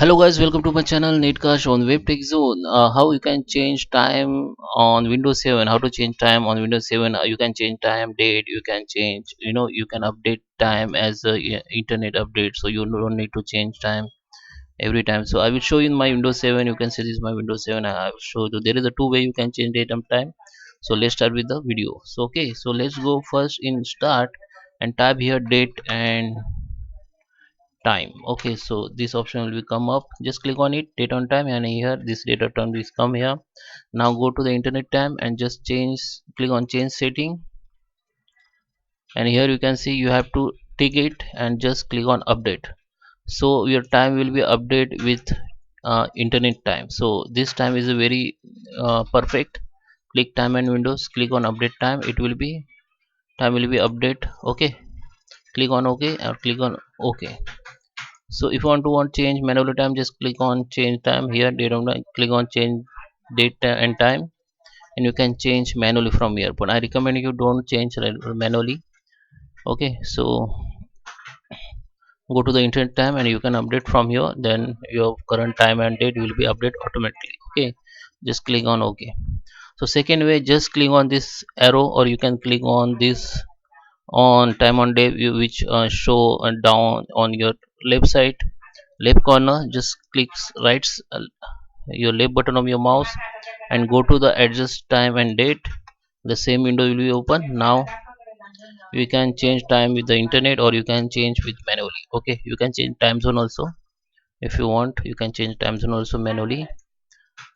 Hello guys, welcome to my channel NetCast on WebTech Zone. How you can change time on Windows 7? How to change time on Windows 7? You can change time, date. You can change. You can update time as a internet update, so you don't need to change time every time. So I will show you in my Windows 7. You can see this is my Windows 7. I will show you. There is a two way you can change date and time. So let's start with the video. So okay, so let's go first in start and type here date and time. Okay, so this option will come up, just click on it, date on time, and here this data time will come here. Now go to the internet time and just click on change setting, and here you can see you have to tick it and just click on update. So your time will be update with internet time. So this time is a very perfect. Click time and windows, click on update time, it will be time will be update. Okay, click on ok or click on ok. So if you want change manually time, just click on change time here, date on time, click on change date and time, and you can change manually from here, but I recommend you don't change manually. Okay, so go to the internet time and you can update from here, then your current time and date will be updated automatically. Okay, just click on ok. So second way, just click on this arrow, or you can click on this on time on day which show down on your left side left corner. Just click right your left button of your mouse and go to the adjust time and date. The same window will be open. Now you can change time with the internet, or you can change with manually. Okay, you can change time zone also. If you want, you can change time zone also manually.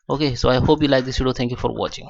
Okay, so I hope you like this video. Thank you for watching.